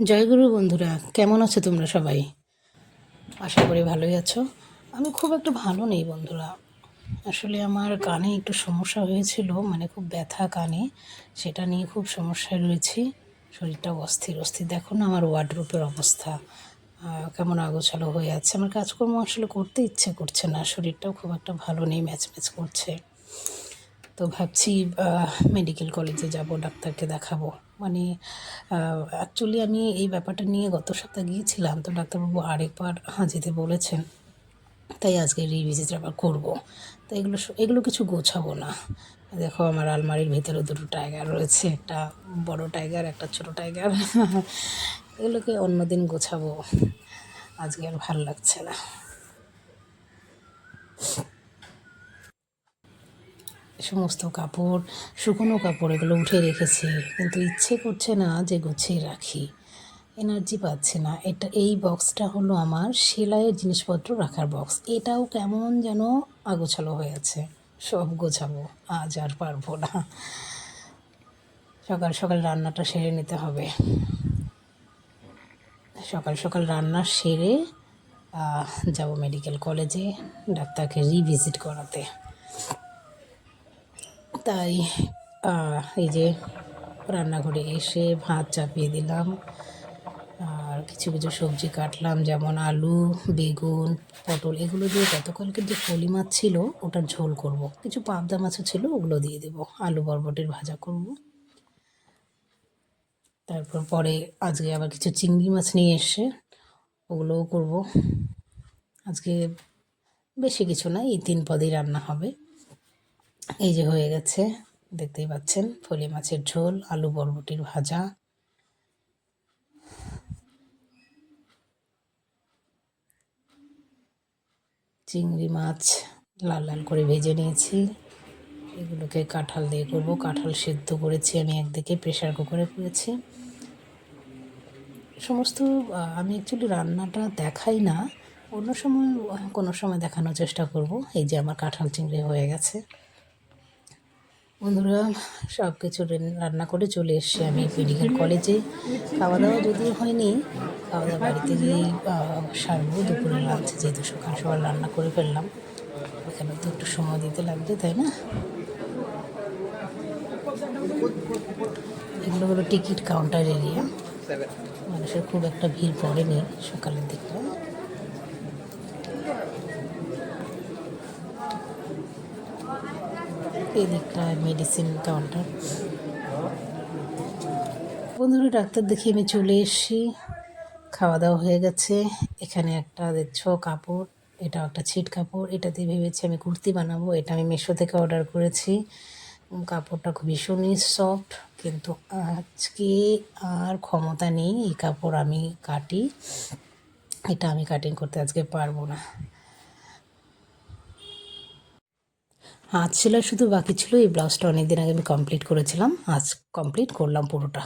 জয়গুরু বন্ধুরা, কেমন আছো তোমরা সবাই? আশা করি ভালোই আছো। আমি খুব একটা ভালো নেই বন্ধুরা। আসলে আমার কানে একটু সমস্যা হয়েছিল, মানে খুব ব্যথা কানে। সেটা নিয়ে খুব সমস্যায় রয়েছি। শরীরটা অস্থির অস্থির। দেখো না আমার ওয়ার্ডরোবের অবস্থা, কেমন আগোছালো হয়ে আছে। আমার কাজকর্ম আসলে করতে ইচ্ছে করছে না, শরীরটাও খুব একটা ভালো নেই, ম্যাচ ম্যাচ করছে। তো ভাবছি মেডিকেল কলেজে যাব, ডাক্তারকে দেখাবো। মানে অ্যাকচুয়ালি আমি এই ব্যাপারটা নিয়ে গত সপ্তাহে গিয়েছিলাম, তো ডাক্তারবাবু আরেকবার যেতে বলেছেন। তাই আজকে রিভিজিট আবার করবো। তো এগুলো কিছু গোছাবো না। দেখো আমার আলমারির ভিতরে দুটো টাইগার রয়েছে, একটা বড় টাইগার, একটা ছোট টাইগার। এগুলোকে অন্যদিন গোছাবো, আজকে আর ভাল লাগছে না। সমস্ত কাপড়, শুকনো কাপড় এগুলো উঠে রেখেছি, কিন্তু ইচ্ছে করছে না যে গুছিয়ে রাখি, এনার্জি পাচ্ছি না। এই বক্সটা হলো আমার সেলাইয়ের জিনিসপত্র রাখার বক্স। এটাও কেমন যেন আগোছালো হয়ে আছে। সব গোছাবো, আজ আর পারবো না। সকাল সকাল রান্নাটা সেরে নিতে হবে। সকাল সকাল রান্না সেরে যাব মেডিকেল কলেজে ডাক্তারকে রিভিজিট করাতে। তাই এই যে রান্নাঘরে এসে ভাত চাপিয়ে দিলাম, আর কিছু কিছু সবজি কাটলাম, যেমন আলু, বেগুন, পটল। এগুলো দিয়ে গতকালকে যে ফলি মাছ ছিল ওটার ঝোল করব। কিছু পাবদা মাছও ছিল, ওগুলো দিয়ে দেবো। আলু বরবটির ভাজা করব। তারপর পরে আজকে আবার কিছু চিংড়ি মাছ নিয়ে এসে ওগুলোও করব। আজকে বেশি কিছু না, এই 3 পদেই রান্না হবে। এই যে হয়ে গেছে, দেখতেই পাচ্ছেন, ফলি মাছের ঝোল, আলু বরবটির ভাজা। চিংড়ি মাছ লাল লাল করে ভেজে নিয়েছি। এগুলোকে কাঁঠাল দিয়ে করব। কাঁঠাল সেদ্ধ করেছি আমি, একদিকে প্রেশার কুকারে করেছি। সমস্ত আমি অ্যাকচুয়ালি রান্নাটা দেখাই না, অন্য সময় কোনো সময় দেখানোর চেষ্টা করব। এই যে আমার কাঁঠাল চিংড়ি হয়ে গেছে বন্ধুরা। সব কিছু রান্না করে চলে এসছি আমি মেডিকেল কলেজে। খাওয়া দাওয়া যদিও হয়নি, খাওয়া দাওয়া বাড়িতে গিয়েই সারবো। দুপুরে লাঞ্চ যেহেতু সকাল সকাল রান্না করে ফেললাম, এখানে তো একটু সময় দিতে লাগবে, তাই না? এগুলো হলো টিকিট কাউন্টার এরিয়া, মানুষের খুব একটা ভিড় পড়েনি সকালের দিকটা। এই দিকটা মেডিসিন কাউন্টার। বন্ধুরা ডাক্তার দেখিয়ে আমি চলে এসেছি, খাওয়া দাওয়া হয়ে গেছে। এখানে একটা দেখছো কাপড়, এটাও একটা ছিট কাপড়। এটাতে ভেবেছি আমি কুর্তি বানাবো। এটা আমি মিশো থেকে অর্ডার করেছি। কাপড়টা খুব ভীষণই সফট, কিন্তু আজকে আর ক্ষমতা নেই এই কাপড় আমি কাটি। এটা আমি কাটিং করতে আজকে পারবো না। হাত সেলাই শুধু বাকি ছিল। এই ব্লাউজটা অনেক দিন আগে আমি কমপ্লিট করেছিলাম, আজ কমপ্লিট করলাম পুরোটা।